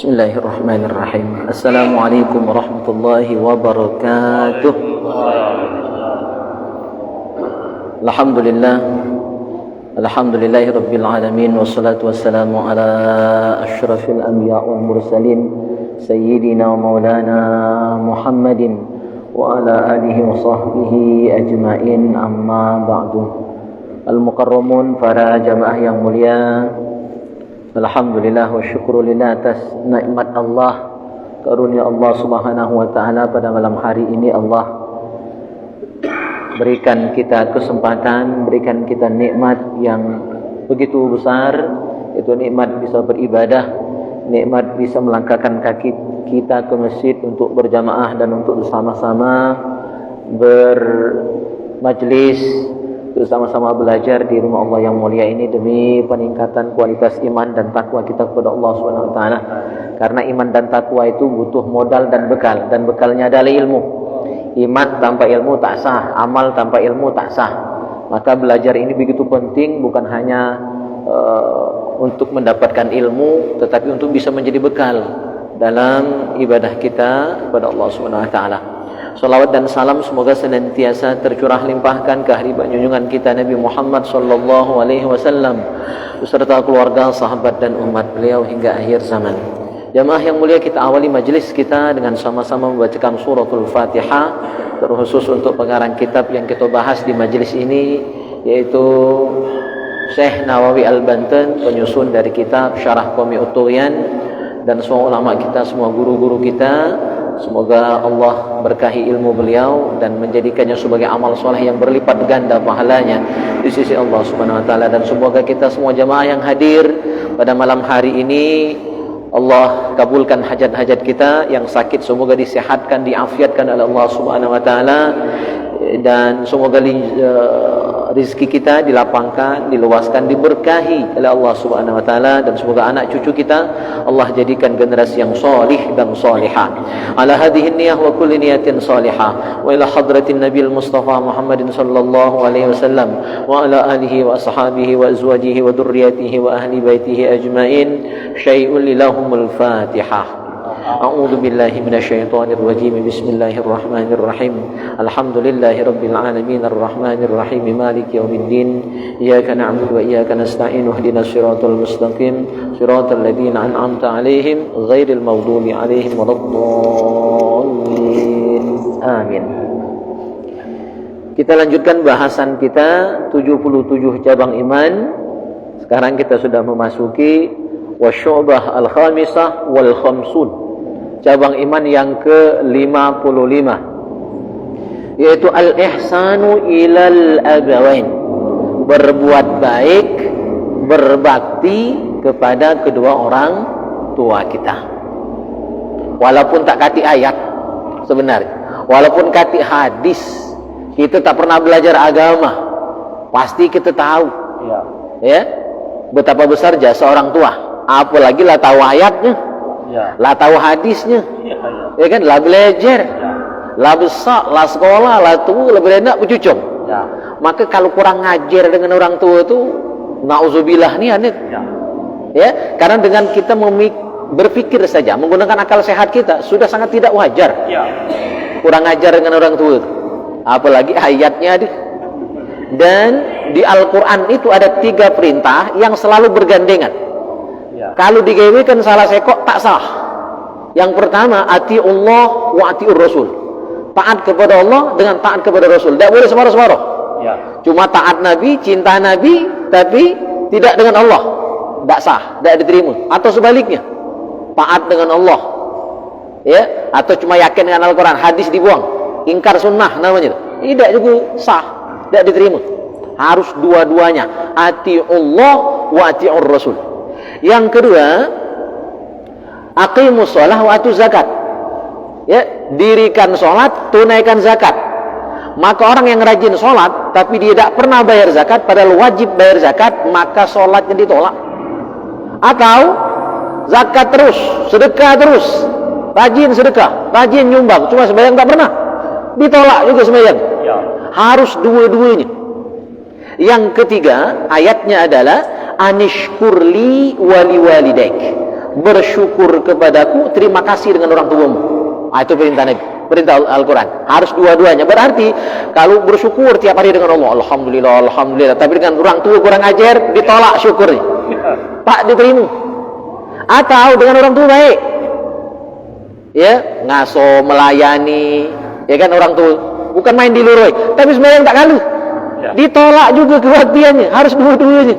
Bismillahirrahmanirrahim. Assalamualaikum warahmatullahi wabarakatuh. Alhamdulillah. Alhamdulillahi rabbil alamin. Wassalatu wassalamu ala asyrafil anbiya wal mursalin sayyidina wa maulana Muhammadin wa ala alihi wa sahbihi ajma'in, amma ba'du. Al-mukarramun, para jamaah yang mulia, alhamdulillah wa syukrulillah atas nikmat Allah, karunia Allah subhanahu wa ta'ala. Pada malam hari ini Allah berikan kita kesempatan, berikan kita nikmat yang begitu besar, itu nikmat bisa beribadah, nikmat bisa melangkahkan kaki kita ke masjid untuk berjamaah dan untuk bersama-sama bermajlis, bersama-sama belajar di rumah Allah yang mulia ini demi peningkatan kualitas iman dan takwa kita kepada Allah Subhanahu wa taala. Karena iman dan takwa itu butuh modal dan bekalnya adalah ilmu. Iman tanpa ilmu tak sah, amal tanpa ilmu tak sah. Maka belajar ini begitu penting, bukan hanya untuk mendapatkan ilmu, tetapi untuk bisa menjadi bekal dalam ibadah kita kepada Allah Subhanahu wa taala. Salawat dan salam semoga senantiasa tercurah limpahkan ke habibat junjungan kita Nabi Muhammad sallallahu alaihi wasallam beserta keluarga, sahabat dan umat beliau hingga akhir zaman. Jamaah yang mulia, kita awali majlis kita dengan sama-sama membacakan suratul Fatihah, terkhusus untuk pengarang kitab yang kita bahas di majlis ini, yaitu Syekh Nawawi Al-Banten, penyusun dari kitab Syarah Qawmi Ut-Tughyan, dan semua ulama kita, semua guru-guru kita. Semoga Allah berkahi ilmu beliau dan menjadikannya sebagai amal soleh yang berlipat ganda pahalanya di sisi Allah Subhanahu wa taala. Dan semoga kita semua jamaah yang hadir pada malam hari ini, Allah kabulkan hajat-hajat kita. Yang sakit semoga disehatkan, diafiatkan oleh Allah Subhanahu wa taala, dan semoga rezeki kita dilapangkan, diluaskan, diberkahi oleh Allah Subhanahu wa taala, dan semoga anak cucu kita Allah jadikan generasi yang salih dan salihah. Ala hadhihi niyyah wa kulli niyatin salihah wa ila hadratin Nabil Mustafa Muhammadin sallallahu alaihi wasallam wa ala alihi wa ashabihi wa azwajihi wa dzurriyyatihi wa ahli baitihi ajmain. Syai'un lillahumul Fatihah. A'udzu billahi minasyaitonir rajim. Bismillahirrahmanirrahim. Alhamdulillahi rabbil alamin arrahmanir rahim maliki yaumiddin. Iyyaka na'budu wa iyyaka nasta'in. Ihdinas siratal mustaqim, siratal ladzina an'amta 'alaihim ghairil maghdubi 'alaihim waladdallin. Amin. Kita lanjutkan bahasan kita 77 cabang iman. Sekarang kita sudah memasuki wasyu'bah al-khamisah wal khamsun, cabang iman yang ke-55, yaitu al-ihsanu ilal abawain, berbuat baik, berbakti kepada kedua orang tua kita. Walaupun tak kati ayat sebenarnya, walaupun kati hadis, kita tak pernah belajar agama, pasti kita tahu ya betapa besar jasa orang tua. Apalagi lah tahu ayatnya, lah tahu hadisnya, ya kan, lah belajar, lah besar, lah sekolah, lah tua, lah berenak bercucung. Maka kalau kurang ngajar dengan orang tua itu, na'udzubillah nih aneh. Ya, karena dengan kita berpikir saja, menggunakan akal sehat kita, sudah sangat tidak wajar. Kurang ngajar dengan orang tua itu. Apalagi ayatnya ada. Dan di Al-Quran itu ada 3 perintah yang selalu bergandengan. Kalau digawekan salah sekok tak sah. Yang pertama, atiullah wa atiur rasul, taat kepada Allah dengan taat kepada Rasul. Tidak boleh separuh-separuh. Cuma taat Nabi, cinta Nabi, tapi tidak dengan Allah, tidak sah, tidak diterima. Atau sebaliknya, taat dengan Allah, ya, atau cuma yakin dengan Al-Quran, hadis dibuang, ingkar sunnah namanya, tidak juga sah, tidak diterima. Harus dua-duanya, atiullah wa atiur rasul. Yang kedua, aqimus shalah wa atuz zakat. Ya, dirikan salat, tunaikan zakat. Maka orang yang rajin salat tapi dia tidak pernah bayar zakat, padahal wajib bayar zakat, maka salatnya ditolak. Atau zakat terus, sedekah terus, rajin sedekah, rajin nyumbang, cuma sembahyang tak pernah, ditolak juga sembahyang. Harus dua-duanya. Yang ketiga, ayatnya adalah anishkurli wali walidaik, bersyukur kepadaku, terima kasih dengan orang tuamu. Itu perintah Nabi, perintah Al-Quran. Harus dua-duanya. Berarti kalau bersyukur tiap hari dengan Allah, alhamdulillah, alhamdulillah, tapi dengan orang tua kurang ajar, ditolak syukurnya, tak diterima. Atau dengan orang tua baik, ya, ngaso, melayani, ya kan, orang tua bukan main di luroi, tapi sebenarnya tak kalah, ditolak juga kebaktiannya. Harus dua-duanya.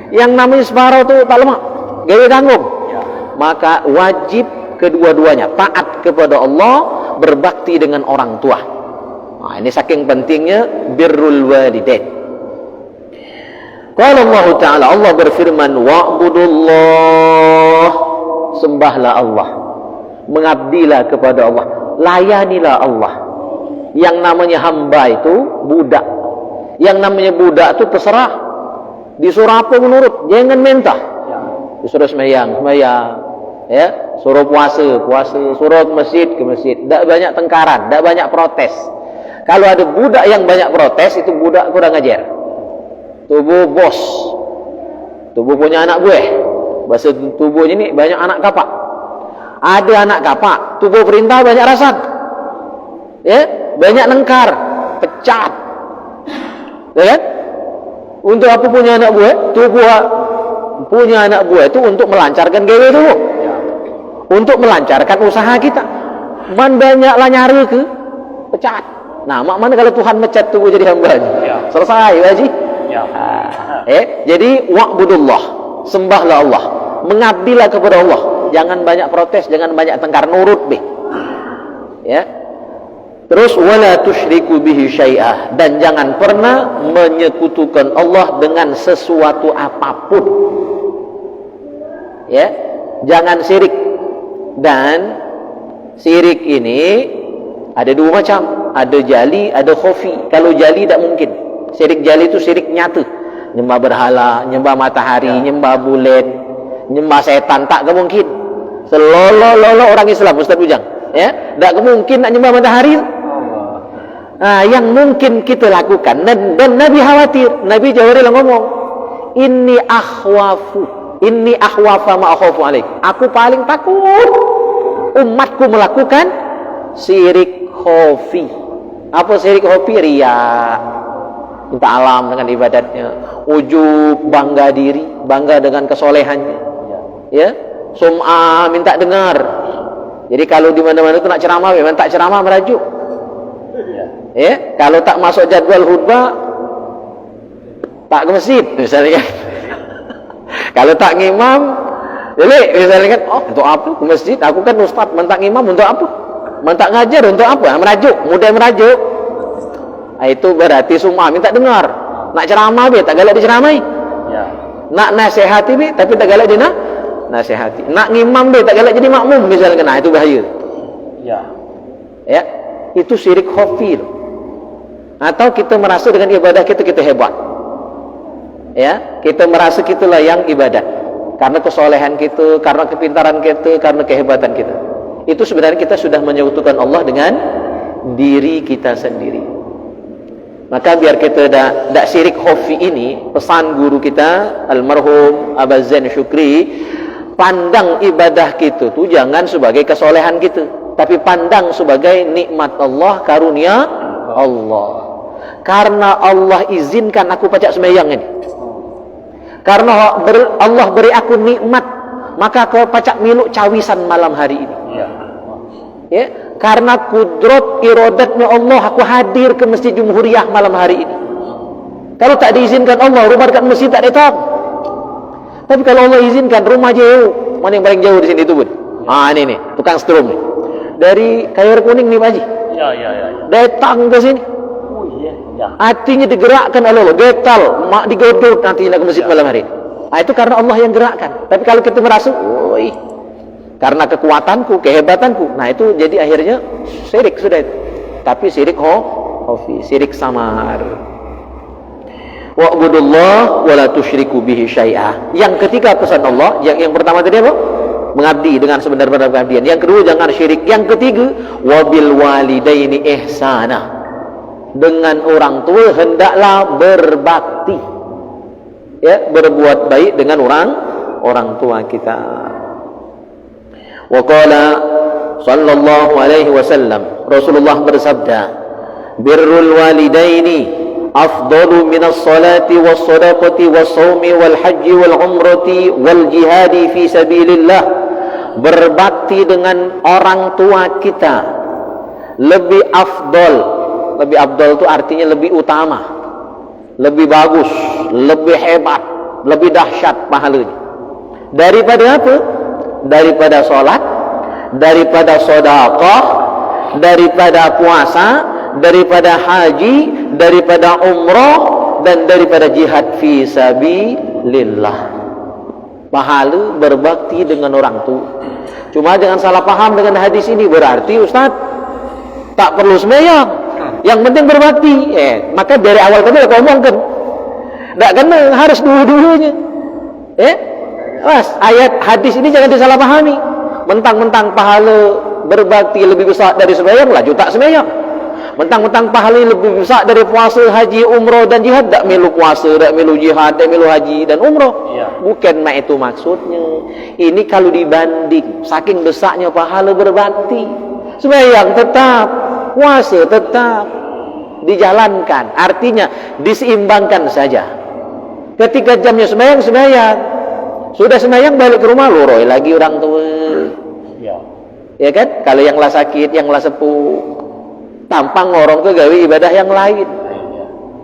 Yang namanya separuh tu tak lemak, gawe tanggung. Maka wajib kedua-duanya, taat kepada Allah, berbakti dengan orang tua. Ini saking pentingnya birrul walidain. Qala Allah Ta'ala, Allah berfirman, wa'budullah, sembahlah Allah, mengabdilah kepada Allah, layanilah Allah. Yang namanya hamba itu budak. Yang namanya budak itu terserah, disuruh apa menurut, jangan minta. Disuruh sembahyang, ya, suruh puasa, suruh ke masjid, tak banyak tengkaran, tak banyak protes. Kalau ada budak yang banyak protes, itu budak kurang ajar. Tubuh bos, tubuh punya anak buah, bahasa tubuhnya ini banyak anak kapak. Ada anak kapak, tubuh perintah banyak rasan, ya, banyak nengkar, pecat, ya kan? Untuk apa punya anak buah? Tubuh punya anak buah itu untuk melancarkan gawe dulu, untuk melancarkan usaha kita. Man banyaklah nyari ke pecat. Nah, mak mana kalau Tuhan mecat tubuh jadi hambanya? Selesai, Haji. Jadi wa'budullah, sembahlah Allah, mengabdilah kepada Allah. Jangan banyak protes, jangan banyak tengkar, nurut be. Ya. Terus wala tusyriku bihi syai'ah, dan jangan pernah menyekutukan Allah dengan sesuatu apapun. Ya, jangan syirik. Dan syirik ini ada dua macam, ada jali, ada khafi. Kalau jali tak mungkin. Syirik jali itu syirik nyata, nyembah berhala, nyembah matahari, nyembah bulan, nyembah setan, tak mungkin. Selolo-lolo orang Islam, Ustaz Bujang, ya, tak mungkin nak nyembah matahari. Yang mungkin kita lakukan, dan Nabi khawatir, Nabi Jawarilah ngomong, inni akhwafa ma akhafu alaik, aku paling takut umatku melakukan syirik khafi. Apa syirik khafi? Riya, minta alam dengan ibadatnya, ujub, bangga diri, bangga dengan kesolehannya, ya, sum'ah, minta dengar. Jadi kalau di mana-mana itu nak ceramah, memang tak ceramah merajuk. Ya, kalau tak masuk jadwal khutbah, tak ke masjid misalnya kan. Kalau tak ngimam, misalnya kan, untuk apa ke masjid? Aku kan ustaz, mentak ngimam untuk apa? Mentak ngajar untuk apa? Merajuk, mudah merajuk. Itu berarti sum'ah, minta dengar. Nak ceramah be, tak galak diceramai. Nak nasihati be, tapi tak galak dia nasihati. Nak ngimam be, tak galak jadi makmum misalnya kan. Itu bahaya. Ya, itu syirik khafi. Atau kita merasa dengan ibadah kita hebat, ya, kita merasa kitalah yang ibadat karena kesolehan kita, karena kepintaran kita, karena kehebatan kita. Itu sebenarnya kita sudah menyekutukan Allah dengan diri kita sendiri. Maka biar kita tak syirik khafi ini, pesan guru kita almarhum Abah Zain Syukri, pandang ibadah kita tu jangan sebagai kesolehan kita, tapi pandang sebagai nikmat Allah, karunia Allah. Karena Allah izinkan aku pacak sembahyang ini, karena Allah beri aku nikmat, maka kau pacak miluk cawisan malam hari ini. Ya, karena kudrat iradatnya Allah, aku hadir ke Masjid Jumhuriyah malam hari ini. Kalau tak diizinkan Allah, rumah dekat masjid tak datang. Tapi kalau Allah izinkan, rumah jauh. Mana yang paling jauh di sini itu, Bud? Ini nih, tukang strom nih. Dari Kayu Kuning nih, Pak Haji. Datang ke sini. Hatinya digerakkan oleh Allah, getal, mak digodot nanti nak ke masjid malam hari. Itu karena Allah yang gerakkan. Tapi kalau kita merasa, karena kekuatanku, kehebatanku, itu jadi akhirnya syirik sudah itu. Tapi syirik khafi, syirik samar. Wa'budullah wa la tusyriku bihi syai'ah. Yang ketiga pesan Allah, yang pertama tadi apa? Mengabdi dengan sebenar-benar pengabdian. Yang kedua jangan syirik. Yang ketiga, wabil walidaini ihsana. Dengan orang tua hendaklah berbakti, ya, berbuat baik dengan orang tua kita. Wa qala sallallahu alaihi wasallam, Rasulullah bersabda, birrul walidaini afdalu minas salati was sadaqati was shaumi wal haji wal umrati wal jihadi fi sabilillah. Berbakti dengan orang tua kita lebih afdal. Lebih afdal itu artinya lebih utama, lebih bagus, lebih hebat, lebih dahsyat pahalanya. Daripada apa? Daripada salat, daripada sedekah, daripada puasa, daripada haji, daripada umrah, dan daripada jihad fi sabilillah. Pahala berbakti dengan orang tua. Cuma jangan salah paham dengan hadis ini, berarti Ustaz tak perlu sembahyang, yang penting berbakti. Maka dari awal tadi aku omongkan, tak kena, harus dua-duanya. Mas, ayat hadis ini jangan disalahpahami. Mentang-mentang pahala berbakti lebih besar dari sembahyang, laju tak sembahyang. Mentang-mentang pahala lebih besar dari puasa, haji, umrah dan jihad, tak melu puasa, tak melu jihad, tak melu haji dan umrah. Bukan itu maksudnya. Ini kalau dibanding, saking besarnya pahala berbakti, sembahyang tetap, puasa tetap dijalankan. Artinya diseimbangkan saja. Ketika jamnya sembahyang, sembahyang. Sudah sembahyang balik ke rumah, luroi lagi orang tua. Ya kan? Kalau yang lah sakit, yang lah sepuh, tampang ngorong ke gawe ibadah yang lain.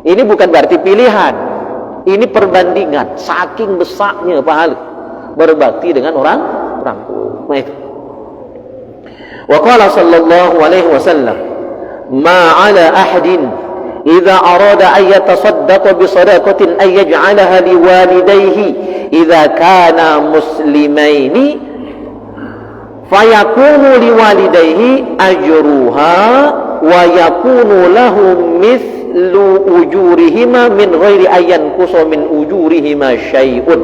Ini bukan berarti pilihan. Ini perbandingan. Saking besarnya pahala berbakti dengan orang tua. Nah itu. Wa qala sallallahu alaihi wasallam, ma 'ala ahadin idza arada an yatasaddaqa bi sadaqatin ay yaj'alaha liwalidayhi idza kana muslimaini fayakunu liwalidayhi ajruha wa yakunu lahum mithlu ujurihima min ghairi ayyan kusa min ujurihima syai'un.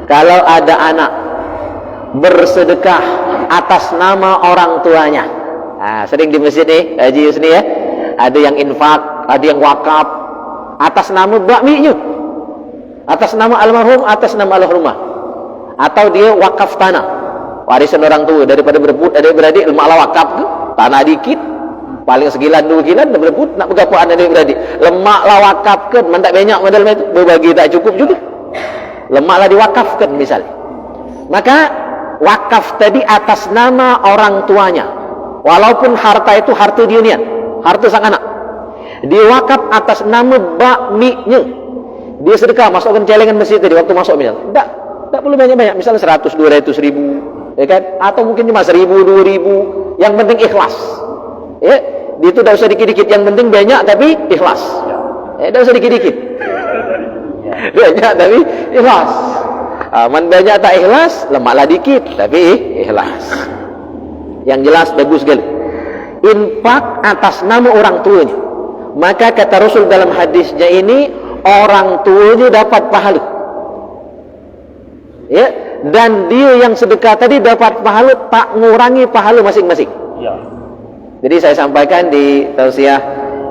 Kalau ada anak bersedekah atas nama orang tuanya, sering di masjid nih Haji Yusni ya, ada yang infak, ada yang wakaf atas nama bakminya, atas nama almarhum, atas nama almarhumah, atau dia wakaf tanah warisan orang tua, daripada berebut adik-beradik lemak wakaf ke tanah dikit paling segilan 2 gilan berebut nak bergapuan adik-beradik, lemaklah wakafkan, mantak banyak modal itu berbagi tak cukup juga, lemaklah diwakafkan misal. Maka wakaf tadi atas nama orang tuanya, walaupun harta itu harta dunia, harta sang anak, dia wakaf atas nama bakminya. Dia sedekah, masukkan celengan masjid tadi waktu masuk misal, tak perlu banyak-banyak, misalnya 100, 200 ribu, ya kan? Atau mungkin cuma 1000, 2000, yang penting ikhlas. Ya, dia itu tak usah dikit-dikit, yang penting banyak tapi ikhlas. Tak usah dikit-dikit. Banyak tapi ikhlas. Man banyak tak ikhlas, lemaklah dikit tapi ikhlas. Yang jelas bagus sekali. Infak atas nama orang tuanya. Maka kata Rasul dalam hadisnya ini, orang tuanya dapat pahala. Ya, dan dia yang sedekah tadi dapat pahala, tak mengurangi pahala masing-masing. Ya. Jadi saya sampaikan di tausiah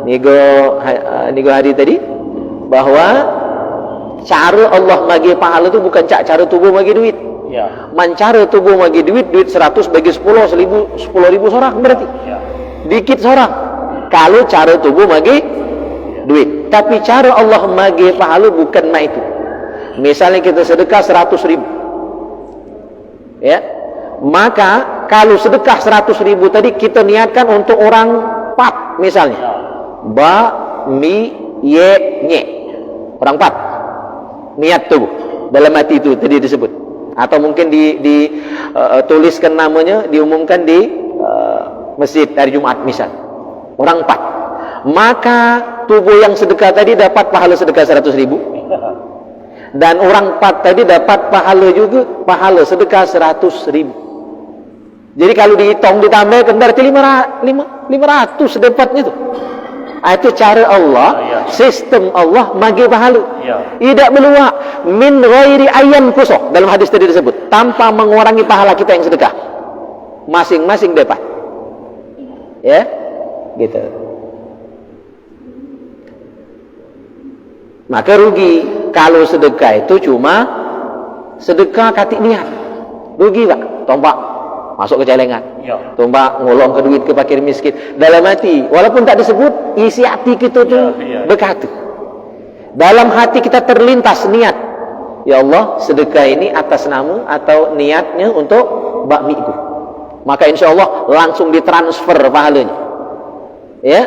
Nigo hari tadi bahwa cara Allah bagi pahala itu bukan cara tubuh bagi duit. Ya. Cara tubuh bagi duit 100 bagi 10, 10.000 seorang berarti. Ya. Dikit seorang. Kalau cara tubuh bagi duit. Tapi cara Allah bagi pahala bukan itu. Misalnya kita sedekah 100.000. Ya. Maka kalau sedekah 100.000 tadi kita niatkan untuk orang 4 misalnya. Ba, mi, ye, nye. Orang 4. Niat tubuh. Dalam hati itu tadi disebut. Atau mungkin tuliskan namanya, diumumkan di masjid hari Jumat misal. Orang 4. Maka tubuh yang sedekah tadi dapat pahala sedekah 100.000. Dan orang 4 tadi dapat pahala juga, pahala sedekah 100.000. Jadi kalau dihitung ditambahkan berarti 500 dapatnya itu. Itu cara Allah, sistem Allah bagi pahala. Tidak meluak min ghairi ayyan kusah, dalam hadis tadi disebut, tanpa mengurangi pahala kita yang sedekah. Masing-masing dapat. Ya, gitu. Maka rugi kalau sedekah itu cuma sedekah katik niat. Rugi tak? Tompak. masuk ke celengan. Ya. Tumbak ngolong ke duit ke fakir miskin. Dalam hati, walaupun tak disebut, isi hati kita tu berkata. Dalam hati kita terlintas niat, ya Allah, sedekah ini atas nama atau niatnya untuk bakmiku. Maka insya Allah langsung ditransfer pahalanya, ya,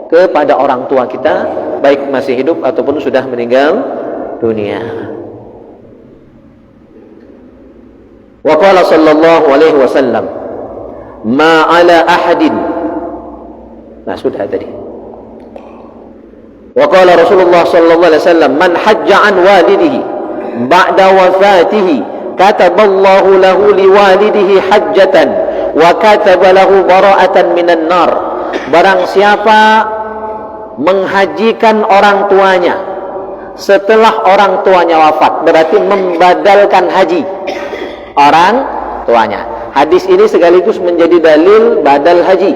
kepada orang tua kita, baik masih hidup ataupun sudah meninggal dunia. Wa qala sallallahu alaihi wasallam, ma ala ahadin. Nah, sudah tadi. Wa qala Rasulullah sallallahu alaihi wasallam, man hajja an walidihi ba'da wafatihi kataballahu lahu liwalidihi hajjatan wa kataba lahu bara'atan minan nar. Barang siapa menghajikan orang tuanya setelah orang tuanya wafat, berarti membadalkan haji orang tuanya. Hadis ini sekaligus menjadi dalil badal haji.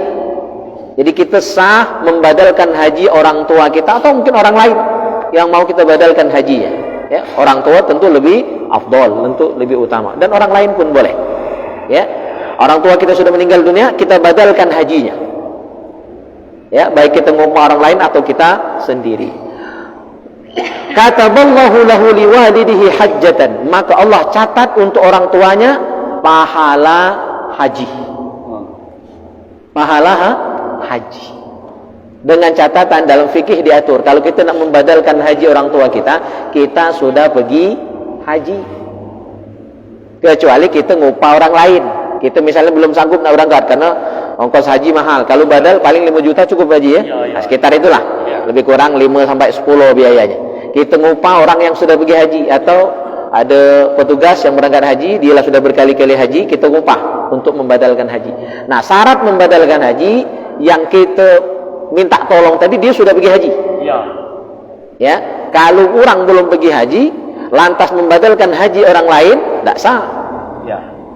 Jadi kita sah membadalkan haji orang tua kita atau mungkin orang lain yang mau kita badalkan hajinya. Ya, orang tua tentu lebih afdol, tentu lebih utama, dan orang lain pun boleh. Ya, orang tua kita sudah meninggal dunia, kita badalkan hajinya. Ya, baik kita ngupah orang lain atau kita sendiri. Kataballahu lahu liwalidihi hajjatan, maka Allah catat untuk orang tuanya pahala haji. Pahala haji. Dengan catatan dalam fikih diatur, kalau kita nak membadalkan haji orang tua kita, kita sudah pergi haji. Kecuali kita ngupah orang lain. Kita misalnya belum sanggup nak berangkat karena ongkos haji mahal. Kalau badal paling 5 juta cukup haji, ya. Nah, sekitar itulah. Lebih kurang 5 sampai 10 biayanya. Kita ngupah orang yang sudah pergi haji, atau ada petugas yang berangkat haji, dia sudah berkali-kali haji, kita ngupah untuk membadalkan haji. Nah, syarat membadalkan haji yang kita minta tolong tadi, dia sudah pergi haji. Ya, kalau orang belum pergi haji, lantas membadalkan haji orang lain, tak sah.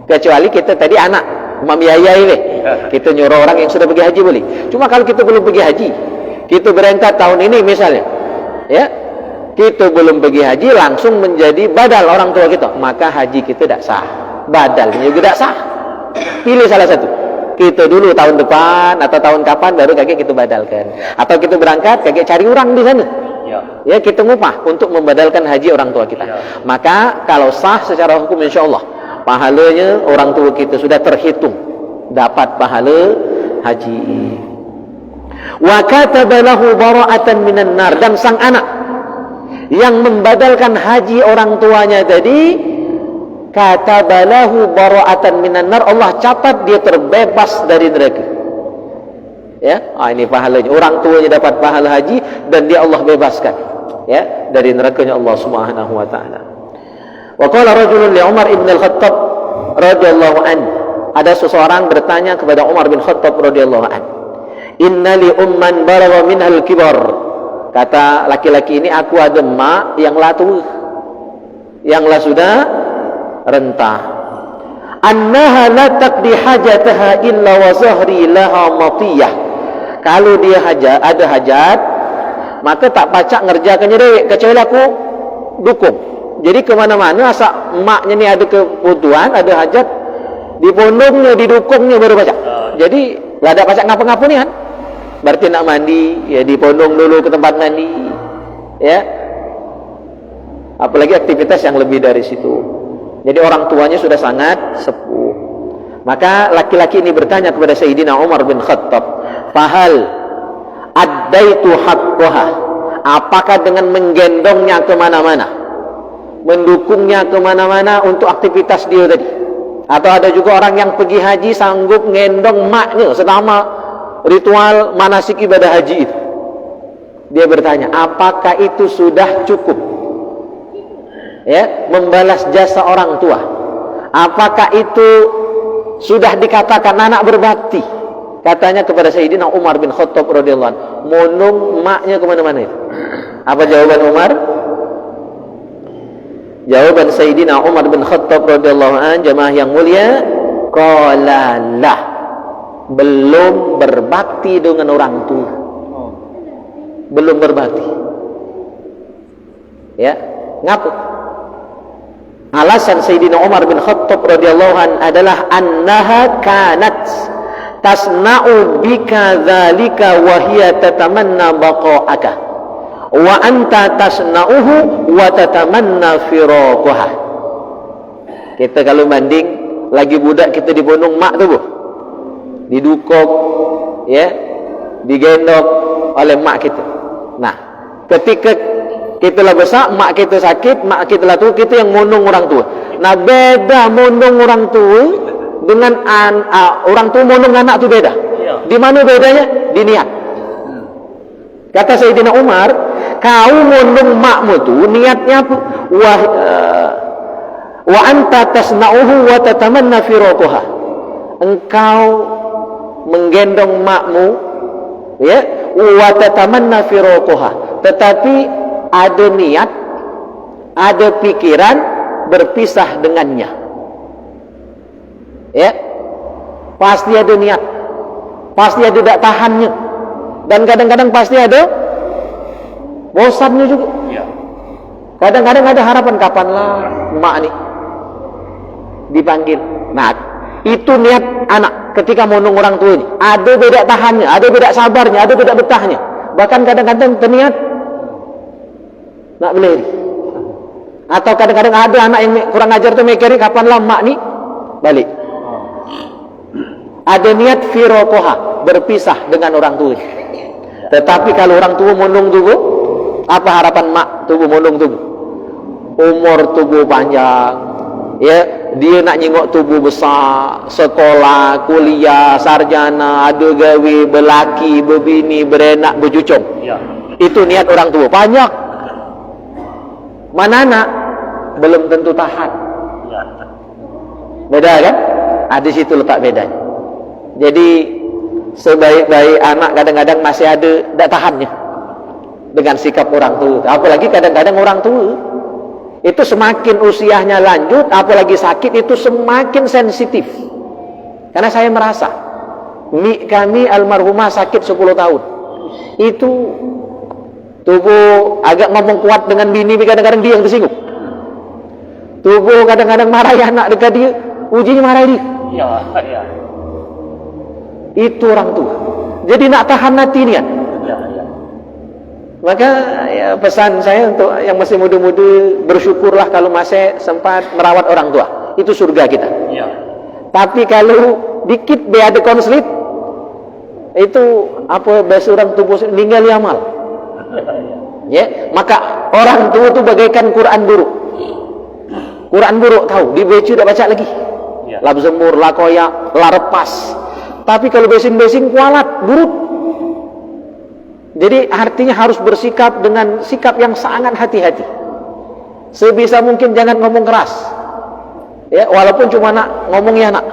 Kecuali kita tadi anak membiayai, kita nyuruh orang yang sudah pergi haji boleh. Cuma kalau kita belum pergi haji, kita berangkat tahun ini misalnya, ya, kita belum pergi haji langsung menjadi badal orang tua kita, maka haji kita tak sah, badalnya juga tak sah. Pilih salah satu. Kita dulu tahun depan atau tahun kapan baru kakek kita badalkan, atau kita berangkat kakek cari orang di sana, ya, kita ngupah untuk membadalkan haji orang tua kita. Maka kalau sah secara hukum, insya Allah pahalanya orang tua kita sudah terhitung dapat pahala haji. Wa kataba lahu bara'atan minan nar, dan sang anak yang membadalkan haji orang tuanya tadi, kataba lahu bara'atan minan nar, Allah catat dia terbebas dari neraka. Ya, ini pahalanya. Orang tuanya dapat pahala haji dan dia Allah bebaskan, ya, dari nerakanya Allah Subhanahu wa taala. Wa qala rajulun li Umar ibn al-Khattab radhiyallahu anhu, ada seseorang bertanya kepada Umar bin Khattab radhiyallahu anhu, inna li umman balagha minhal kibar, kata laki-laki ini, aku ada mak yang lah tua, yang lah sudah renta, annaha la taqdi hajataha illa wa zahri laha matiyah, kalau dia ada hajat maka tak pacak ngerjakannya dewek, kecuali aku dukung. Jadi kemana-mana asal emaknya ni ada kebutuhan, ada hajat, di pondongnya, didukungnya baru pacak. Jadi lah ada pacak ngapa-ngapa ni kan, berarti nak mandi, ya di pondong dulu ke tempat mandi, ya, apalagi aktivitas yang lebih dari situ. Jadi orang tuanya sudah sangat sepuh. Maka laki-laki ini bertanya kepada Sayyidina Umar bin Khattab, fahal addaitu haqqaha, apakah dengan menggendongnya kemana-mana, mendukungnya kemana-mana untuk aktivitas dia tadi, atau ada juga orang yang pergi haji sanggup ngendong maknya selama ritual manasik ibadah haji itu. Dia bertanya, apakah itu sudah cukup, ya, membalas jasa orang tua? Apakah itu sudah dikatakan anak berbakti? Katanya kepada Sayyidina Umar bin Khattab radhiyallahu anhu, monong maknya kemana-mana itu. Apa jawaban Umar? Jawaban Sayyidina Umar bin Khattab radhiyallahu anhu, jemaah yang mulia, qala lah, belum berbakti dengan orang tua, belum berbakti. Ya, ngapa? Alasan Sayyidina Umar bin Khattab radhiyallahu an adalah annaha kanat tasna'u bika dzalika wa hiya tatamanna baqa'aka wa anta tasna'uhu wa tatamanna firaqaha. Kita kalau banding lagi budak kita dibondong mak tu, didukok, ya, digendong oleh mak kita. Nah, ketika kita lah besar, mak kita sakit, mak kita lah tua, kita yang mondong orang tua. Nah, beda mondong orang tua dengan orang tua mondong anak tu beda. Di mana bedanya? Di niat. Kata Sayyidina Umar, kau mondong makmu tu niatnya apa? Wa anta tasna'uhu wa tatamanna firaqaha. Engkau menggendong makmu, ya, wa tatamanna firaqaha. Tetapi ada niat, ada pikiran berpisah dengannya. Ya, pasti ada niat, pasti ada tak tahannya, dan kadang-kadang pasti ada bosannya juga. Kadang-kadang ada harapan, kapanlah mak nih dipanggil. Nah, itu niat anak ketika mondong orang tua ini. Ada beda tahannya, ada beda sabarnya, ada beda betahnya. Bahkan kadang-kadang terniat nak beli. Atau kadang-kadang ada anak yang kurang ajar tu mikir kapanlah mak ni balik. Ada niat firaqaha, berpisah dengan orang tua. Tetapi kalau orang tua mondong tubuh, apa harapan mak tubuh mondong tubuh? Umur tubuh panjang, ya, dia nak nyengok tubuh besar, sekolah, kuliah, sarjana, ada gawe, berlaki, berbini, berenak, bercucung. Itu niat orang tua. Banyak. Mana anak belum tentu tahan. Beda kan? Ada situ letak bedanya. Jadi sebaik-baik anak kadang-kadang masih ada tak tahannya dengan sikap orang tua. Apalagi kadang-kadang orang tua itu semakin usianya lanjut, apalagi sakit, itu semakin sensitif. Karena saya merasa kami almarhumah sakit 10 tahun. Itu tubuh agak ngomong kuat dengan bini, kadang-kadang dia yang tersinggung. Tubuh kadang-kadang marah anak dekat dia, ujinya marah dia. Ya. Itu orang tua. Jadi nak tahan hati ni kan. Maka ya, pesan saya untuk yang masih muda-muda, bersyukurlah kalau masih sempat merawat orang tua. Itu surga kita. Tapi kalau dikit be ada konflik, itu apa bahasa orang tubuh meninggal amal. Ya, maka orang tua itu bagaikan Quran buruk. Quran buruk tahu, dibaca tak baca lagi. La zemur, la koyak, la repas. Tapi kalau besing-besing kualat, buruk. Jadi artinya harus bersikap dengan sikap yang sangat hati-hati. Sebisa mungkin jangan ngomong keras. Ya, walaupun cuma nak ngomongnya nak.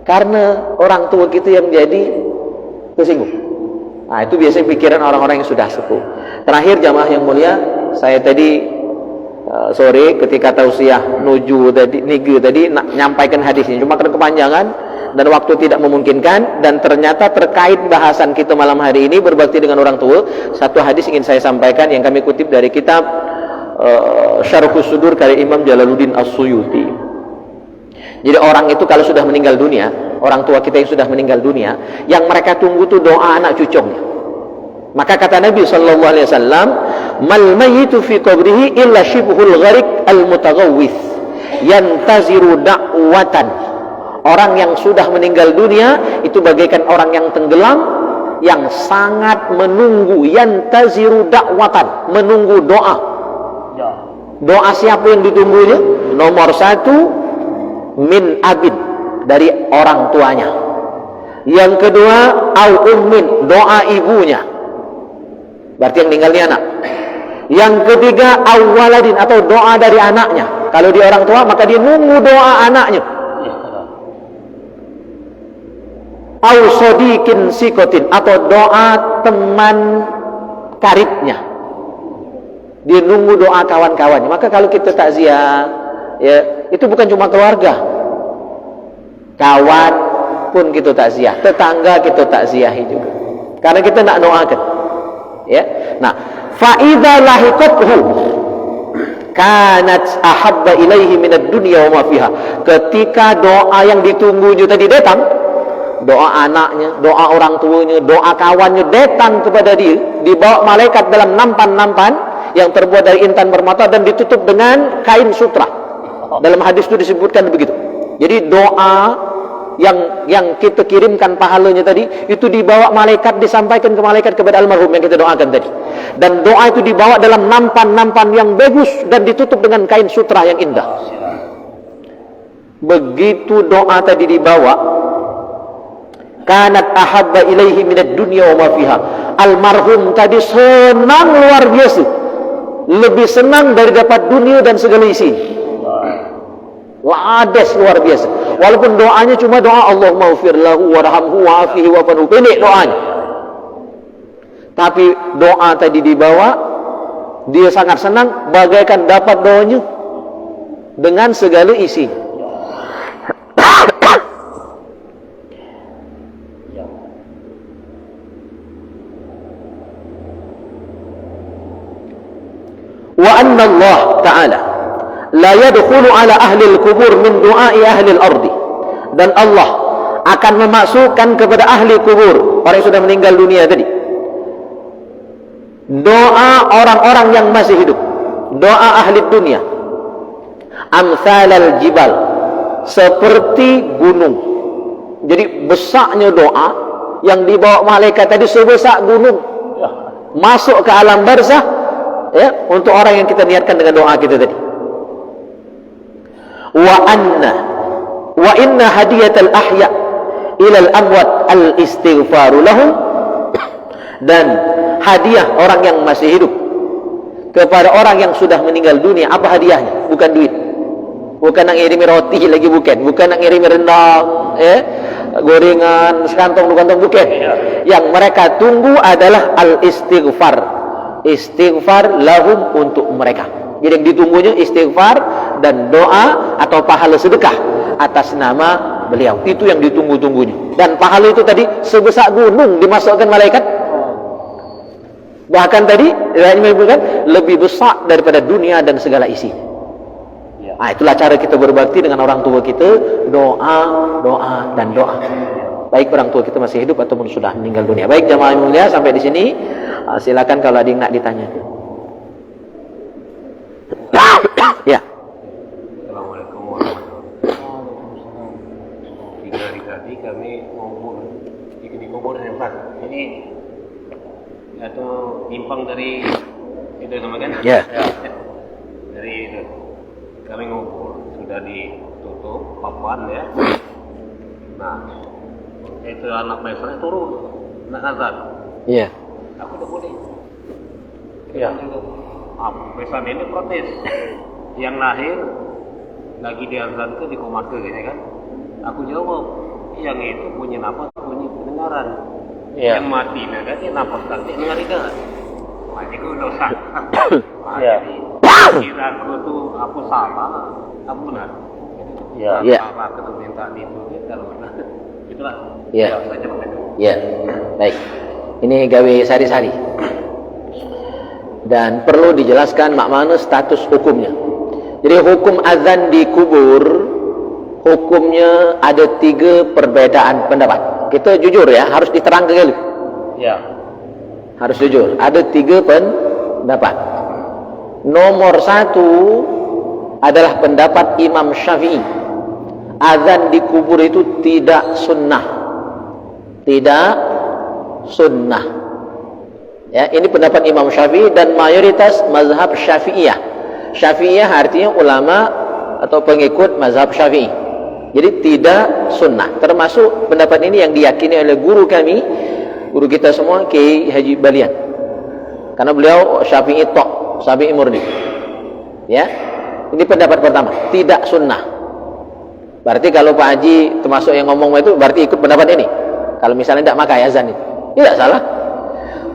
Karena orang tua kita yang menjadi tersinggung. Nah, itu biasanya pikiran orang-orang yang sudah sepuh. Terakhir jamaah yang mulia, saya tadi sore ketika tausiah nuju tadi nak nyampaikan hadis ini, cuma karena kepanjangan dan waktu tidak memungkinkan, dan ternyata terkait bahasan kita malam hari ini berbakti dengan orang tua. Satu hadis ingin saya sampaikan yang kami kutip dari kitab Syarhus Sudur karya Imam Jalaluddin As-Suyuti. Jadi orang itu kalau sudah meninggal dunia, orang tua kita yang sudah meninggal dunia, yang mereka tunggu itu doa anak cucunya. Maka kata Nabi sallallahu alaihi wasallam, "Mal mayyitu fi qabrihi illa shibhul gharik al-mutaghawwith yantaziru da'watan." Orang yang sudah meninggal dunia itu bagaikan orang yang tenggelam, yang sangat menunggu, yantaziru da'watan, menunggu doa. Doa siapa yang ditunggunya? Nomor satu, min abid, dari orang tuanya. Yang kedua, au ummin, doa ibunya, berarti yang meninggal ni anak. Yang ketiga, au waladin, atau doa dari anaknya. Kalau dia orang tua, maka dia nunggu doa anaknya. Au sodikin sikotin, atau doa teman karibnya. Dia nunggu doa kawan-kawannya. Maka kalau kita takziah, ya, itu bukan cuma keluarga, kawan pun kita takziah, tetangga kita takziahi juga, karena kita nak doakan. Ya, nah, fa idza lahiqathu, kanat ahabba ilaihi minad dunya wa ma fiha. Ketika doa yang ditunggunya tadi datang, doa anaknya, doa orang tuanya, doa kawannya datang kepada dia, dibawa malaikat dalam nampan-nampan yang terbuat dari intan permata dan ditutup dengan kain sutra. Dalam hadis itu disebutkan begitu. Jadi doa yang kita kirimkan pahalanya tadi itu dibawa malaikat, disampaikan ke malaikat kepada almarhum yang kita doakan tadi, dan doa itu dibawa dalam nampan-nampan yang bagus dan ditutup dengan kain sutra yang indah. Begitu doa tadi dibawa, kanat ahabba ilaihi minad dunya wa ma fiha. Almarhum tadi senang luar biasa, lebih senang dari dapat dunia dan segala isi. Lades luar biasa. Walaupun doanya cuma doa Allahumma ghfir lahu warhamhu wa'afihi wa'fu, pendek doanya. Tapi doa tadi dibawa, dia sangat senang bagaikan dapat doanya dengan segala isi. Wa anna Allah Ta'ala la yadkhulu ala ahli al-kubur min du'ai ahli al-ardi. Dan Allah akan memasukkan kepada ahli kubur, orang yang sudah meninggal dunia tadi, doa orang-orang yang masih hidup, doa ahli dunia, amsal al-jibal, seperti gunung. Jadi besarnya doa yang dibawa malaikat tadi sebesar gunung, masuk ke alam barzah, ya, untuk orang yang kita niatkan dengan doa kita tadi. Wa inna hadiyatal ahya ilal amwat al istighfaru lahum. Dan hadiah orang yang masih hidup kepada orang yang sudah meninggal dunia, apa hadiahnya? Bukan duit, bukan nak ngirimi roti lagi, bukan nak ngirimi rendang, gorengan sekantong dua kantong, bukan. Yang mereka tunggu adalah al istighfar, istighfar lahum, untuk mereka. Jadi yang ditunggunya istighfar dan doa atau pahala sedekah atas nama beliau. Itu yang ditunggu-tunggunya. Dan pahala itu tadi sebesar gunung dimasukkan malaikat. Bahkan tadi menyebutkan lebih besar daripada dunia dan segala isi. Nah, itulah cara kita berbakti dengan orang tua kita, doa, doa, dan doa. Baik orang tua kita masih hidup ataupun sudah meninggal dunia. Baik jamaah yang mulia, sampai di sini. Silakan kalau ada yang nak ditanya. Ya. Assalamualaikum warahmatullahi wabarakatuh. 3 hari tadi kami ngubur di kubur Pak. Ini atau timpang dari itu namanya kan? Ya. Dari itu. Kami ngubur sudah ditutup papan ya. Nah, itu anak saya turun nak nazar. Iya. Aku udah boleh. Iya. Pesan ini protes. Yang lahir lagi diazankan di komate gitu kan. Aku jawab, yang itu punya napas, punya pendengaran. Yang mati kan dia napas nanti dengar tidak. Makanya aku dosa. Jadi kira aku tuh aku salah, aku benar. Iya. Salah aku minta itu kalau benar. Itulah. Iya. Iya. Baik. Ini gawe sari-sari. Dan perlu dijelaskan makna status hukumnya. Jadi hukum azan di kubur, hukumnya ada 3 perbedaan pendapat. Kita jujur ya, harus diterangkan dulu. Ya. Harus jujur. Ada 3 pendapat. Nomor 1 adalah pendapat Imam Syafi'i. Azan di kubur itu tidak sunnah. Tidak sunnah. Ya, ini pendapat Imam Syafi'i dan mayoritas mazhab Syafi'iyah. Syafi'iyah artinya ulama atau pengikut mazhab Syafi'i. Jadi tidak sunnah. Termasuk pendapat ini yang diyakini oleh guru kami, guru kita semua, Kiai Haji Balian. Karena beliau Syafi'i tok, Syafi'i murni. Ya, ini pendapat pertama, tidak sunnah. Berarti kalau Pak Haji termasuk yang ngomong itu, berarti ikut pendapat ini. Kalau misalnya tidak makai azan itu, tidak salah.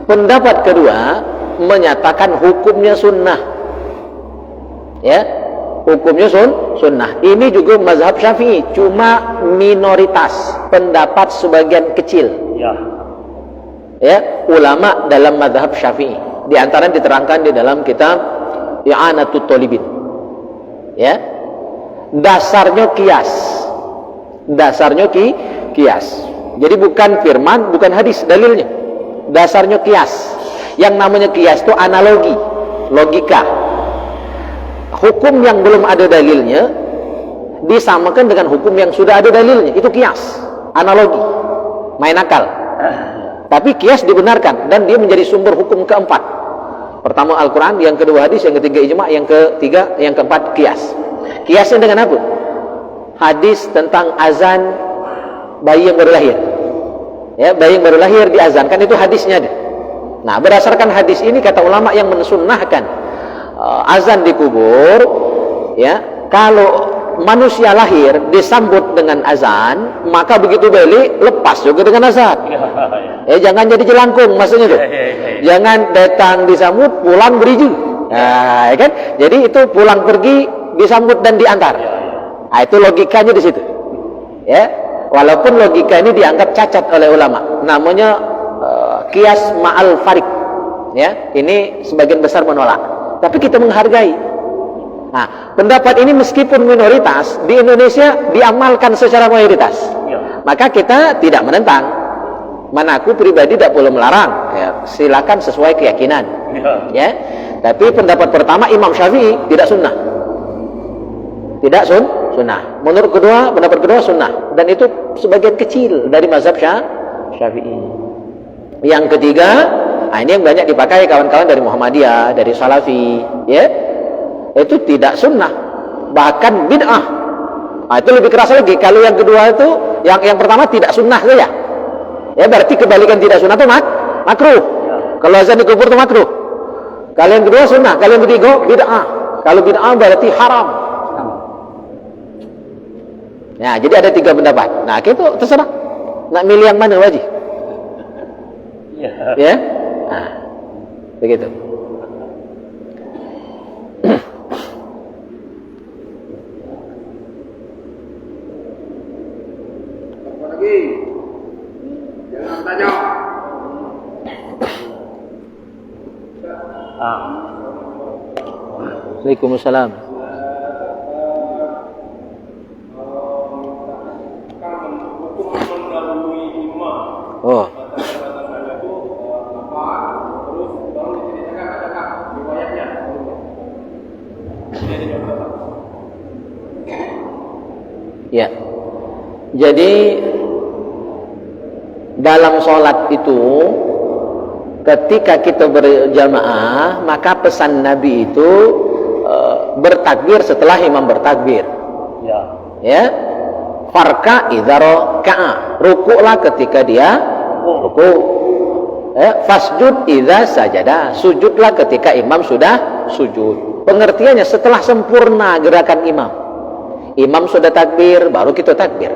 Pendapat kedua menyatakan hukumnya sunnah. Ya, hukumnya sunnah. Ini juga mazhab Syafi'i, cuma minoritas, pendapat sebagian kecil. Ya, ulama dalam mazhab Syafi'i. Di antara diterangkan di dalam kitab i'anatut thalibin. Ya. Dasarnya kias. Dasarnya kias. Jadi bukan firman, bukan hadis dalilnya. Dasarnya kias. Yang namanya kias itu analogi, logika. Hukum yang belum ada dalilnya disamakan dengan hukum yang sudah ada dalilnya. Itu kias, analogi, main akal. Tapi kias dibenarkan dan dia menjadi sumber hukum keempat. Pertama Al-Quran, yang kedua hadis, yang ketiga ijma', yang keempat kias. Kiasnya dengan apa? Hadis tentang azan bayi yang baru lahir. Ya, bayi yang baru lahir diazankan, itu hadisnya ada. Nah, berdasarkan hadis ini kata ulama yang mensunnahkan azan di kubur, ya, kalau manusia lahir disambut dengan azan, maka begitu balik lepas juga dengan azan. Jangan jadi jelangkung maksudnya tuh. Jangan datang disambut, pulang beriju. Nah, kan? Jadi itu pulang pergi disambut dan diantar. Nah, itu logikanya di situ. Ya, walaupun logika ini dianggap cacat oleh ulama, namanya kias ma'al farik. Ya, ini sebagian besar menolak. Tapi kita menghargai. Nah, pendapat ini meskipun minoritas di Indonesia diamalkan secara mayoritas. Maka kita tidak menentang. Mana aku pribadi tidak perlu melarang. Ya, silakan sesuai keyakinan. Ya. Tapi pendapat pertama Imam Syafi'i tidak sunnah. Tidak sunnah. Menurut pendapat kedua sunnah. Dan itu sebagian kecil dari mazhab Syafi'i. Yang ketiga, ini yang banyak dipakai kawan-kawan dari Muhammadiyah, dari Salafi, ya, itu tidak sunnah, bahkan bid'ah. Itu lebih keras lagi. Kalau yang kedua itu, yang pertama tidak sunnah saja, ya, berarti kebalikan tidak sunnah itu makruh. Kalau azan di kubur itu makruh. Kalau yang kedua sunnah, kalau yang ketiga bid'ah. Kalau bid'ah berarti haram. Nah, jadi ada 3 pendapat. Nah, itu terserah. Nak milih yang mana wajib. Ya, nah, begitu. Apa lagi? Jangan tanya. Waalaikumsalam. Oh. Ya. Jadi dalam sholat itu ketika kita berjamaah, maka pesan Nabi itu bertakbir setelah imam bertakbir. Ya. Farka idza raka'a. Rukuklah ketika dia ruku. Fasjud idza sajada. Sujudlah ketika imam sudah sujud. Pengertiannya setelah sempurna gerakan imam. Imam sudah takbir, baru kita takbir.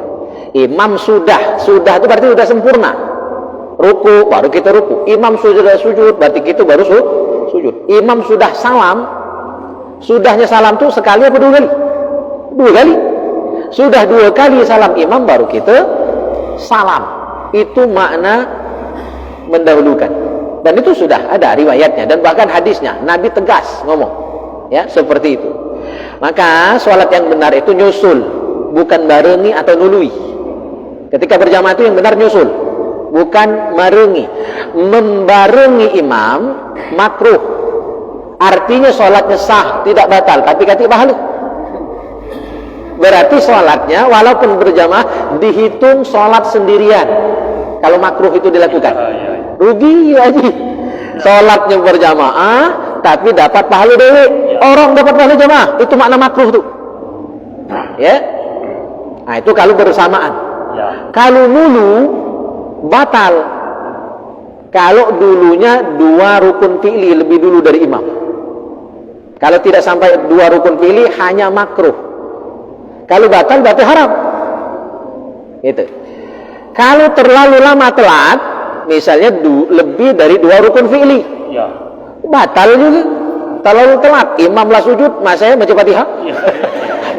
Imam sudah itu berarti sudah sempurna. Ruku, baru kita ruku. Imam sudah sujud, berarti kita baru sujud. Imam sudah salam. Sudahnya salam itu sekali apa 2 kali? 2 kali. Sudah 2 kali salam imam, baru kita salam. Itu makna mendahulukan. Dan itu sudah ada riwayatnya dan bahkan hadisnya. Nabi tegas ngomong, ya, seperti itu. Maka sholat yang benar itu nyusul, bukan barengi atau nului. Ketika berjamaah itu yang benar nyusul, bukan barengi. Membarengi imam makruh. Artinya sholatnya sah, tidak batal, tapi kata pahala. Berarti sholatnya walaupun berjamaah dihitung sholat sendirian. Kalau makruh itu dilakukan, rugi aja. Sholatnya berjamaah tapi dapat pahala dewe. Orang dapat pahala jamaah, itu makna makruh tuh. Ya. Nah, itu kalau bersamaan. Kalau dulu batal. Kalau dulunya 2 rukun fi'li lebih dulu dari imam. Kalau tidak sampai 2 rukun fi'li hanya makruh. Kalau batal berarti haram. Gitu. Kalau terlalu lama telat, misalnya lebih dari 2 rukun fi'li, batal juga. Terlalu telat, imamlah sujud, masanya baca Fatihah,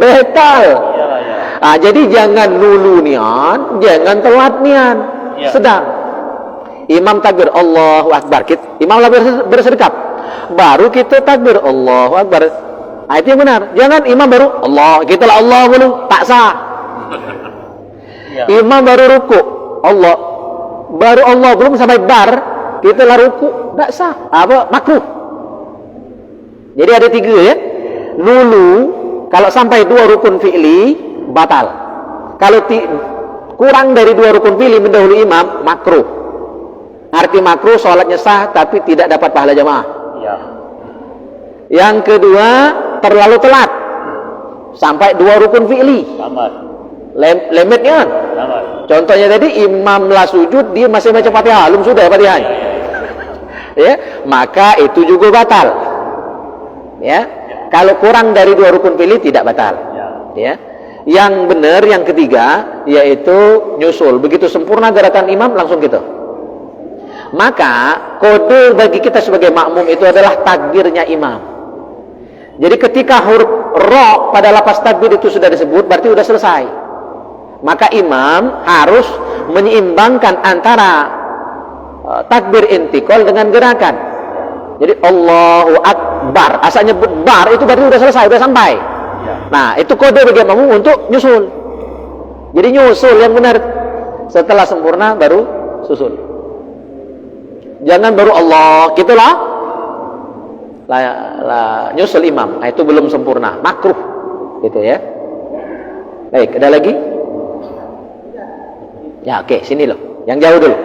batal. Jadi jangan dulu nian, jangan telat nian, sedang. Imam takbir Allahu Akbar, imam lah bersedekap, baru kita takbir Allahu Akbar. Nah, itu yang benar. Jangan imam baru Allah, kita lah Allah dulu, tak sah. Imam baru ruku Allah, baru Allah belum sampai bar, kita lah ruku, tak sah. Apa? Makruh. Jadi ada 3 ya. Dulu kalau sampai 2 rukun fi'li batal. Kalau kurang dari 2 rukun fi'li mendahului imam, makruh. Arti makruh, sholatnya sah tapi tidak dapat pahala jamaah. Ya. Yang kedua, terlalu telat sampai 2 rukun fi'li. Tamat. Limitnya kan? Tamat. Contohnya tadi imam lah sujud, dia masih baca Fatihah, belum sudah Fatihah. Ya, maka itu juga batal. Ya. Kalau kurang dari 2 rukun fi'li tidak batal. Ya. Yang benar yang ketiga yaitu nyusul. Begitu sempurna gerakan imam langsung gitu. Maka kode bagi kita sebagai makmum itu adalah takbirnya imam. Jadi ketika huruf ro pada lafaz takbir itu sudah disebut, berarti sudah selesai. Maka imam harus menyeimbangkan antara takbir intikal dengan gerakan. Jadi Allahu Akbar, asalnya bar itu berarti sudah selesai, sudah sampai. Nah, itu kode bagi makmum untuk nyusul. Jadi nyusul yang benar. Setelah sempurna baru susul. Jangan baru Allah, gitulah. Nyusul imam. Nah, itu belum sempurna, makruh. Gitu ya. Baik, ada lagi? Ya, oke, sini loh. Yang jauh dulu.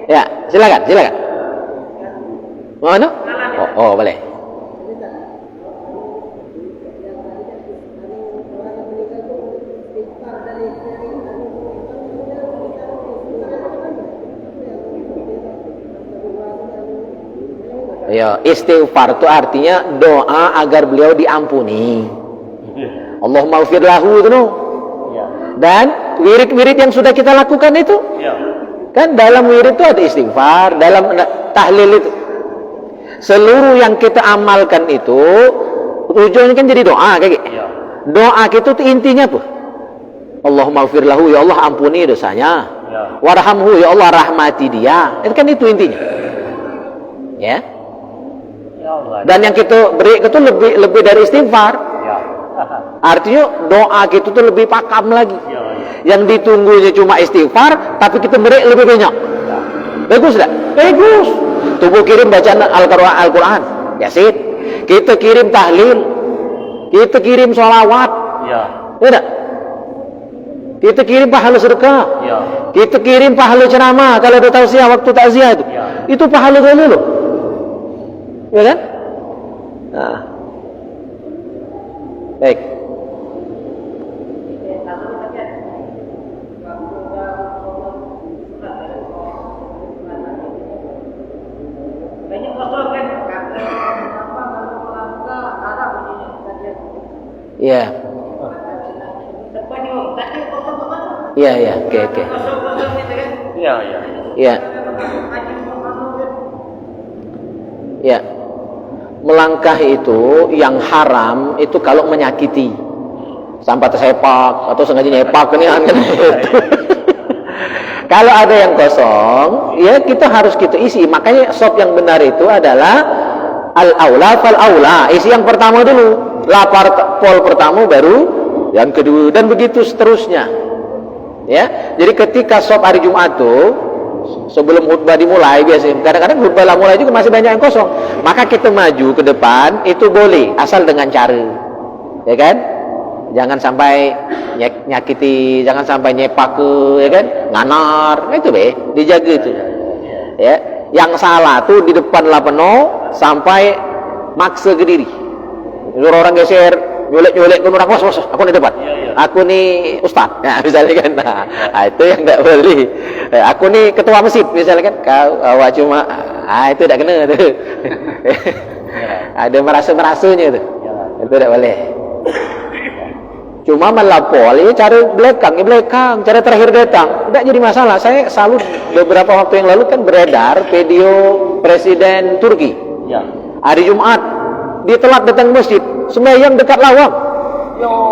Ya, silakan. Mana? Oh, boleh. Ya, istighfar itu artinya doa agar beliau diampuni. Allahumma ghfir lahu itu no. Dan wirid-wirid yang sudah kita lakukan itu, kan dalam wirid itu ada istighfar, dalam tahlil itu. Seluruh yang kita amalkan itu tujuannya kan jadi doa kayak gitu. Doa kita itu intinya apa? Allahumma ghfir lahu, ya Allah ampuni dosanya. Warhamhu, ya Allah rahmati dia. Itu kan itu intinya. Ya. Dan yang kita beri itu lebih dari istighfar. Artinya doa kita itu lebih pakam lagi. Yang ditunggunya cuma istighfar, tapi kita beri lebih banyak. Bagus tak? Bagus. Tubuh kirim bacaan Al-Quran, Yasin. Kita kirim tahlil, kita kirim sholawat. Tidak? Kita kirim pahala sedekah. Kita kirim pahala ceramah kalau ada tausiah waktu takziah itu. Itu pahala dulu loh. Ya kan? Nah. Baik. Iya. Iya, oke. Iya. Ya. Melangkah itu yang haram itu kalau menyakiti, sampai tersepak atau sengaja nyepak ini kan itu. Kalau ada yang kosong, ya kita harus kita isi. Makanya sop yang benar itu adalah al-aula fal-aula. Isi yang pertama dulu, lapar pol pertama baru yang kedua dan begitu seterusnya. Ya. Jadi ketika sop hari Jumat tuh sebelum khutbah dimulai biasanya kadang-kadang khutbah lah mulai juga masih banyak yang kosong, maka kita maju ke depan itu boleh asal dengan cara, ya kan, jangan sampai nyakiti, jangan sampai nyepak ke, ya kan, nganar, itu dijaga itu ya. Yang salah tuh di depan lah penuh sampai maksa ke diri, orang geser nyolek ke orang, was aku di depan, aku nih ustaz, nah misalnya kan, nah itu yang tidak boleh. Aku nih ketua masjid misalnya kan, kau awak cuma, itu tidak kena tuh. Ada merasa-merasanya tuh, itu tidak boleh. Cuma melapor, ini cara belakang, cara terakhir datang, tidak jadi masalah. Saya salut beberapa waktu yang lalu kan beredar video Presiden Turki, hari Jumat dia telat datang masjid, sembahyang dekat lawang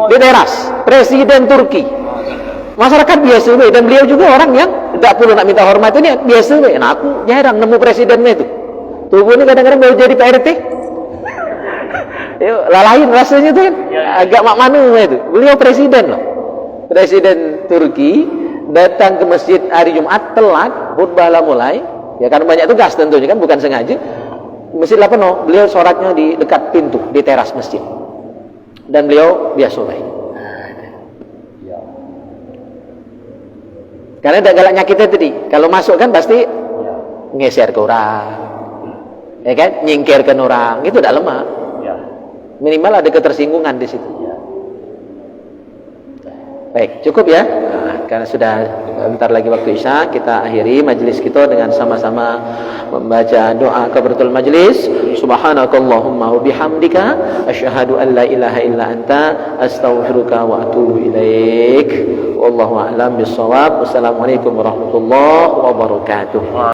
di teras Presiden Turki. masyarakat biasa we. Dan beliau juga orang yang tidak perlu nak minta hormat ini biasa we. Nah aku jarang nemu presiden itu. Tubuh ini kadang-kadang mau jadi PRT. Lain rasanya tuh kan agak mak manu itu. Beliau presiden loh. Presiden Turki datang ke masjid hari Jumat telat, khutbah lah mulai. Ya karena banyak tugas tentunya kan, bukan sengaja. Masjid lah penuh, beliau sholatnya di dekat pintu, di teras masjid. Dan beliau biasa baik. Karena ada galaknya kita tadi, kalau masuk kan pasti ngeser ke orang, ya kan, nyingkirkan orang, itu tidak lemah. Minimal ada ketersinggungan di situ. Baik, cukup ya. Nah, karena sudah bentar lagi waktu Isya, kita akhiri majelis kita dengan sama-sama membaca doa kafaratul majelis. Subhanakallahumma wa bihamdika asyhadu an la ilaha illa anta astaghfiruka wa atubu ilaik. Wallahu a'lam bissawab. Wassalamualaikum warahmatullahi wabarakatuh.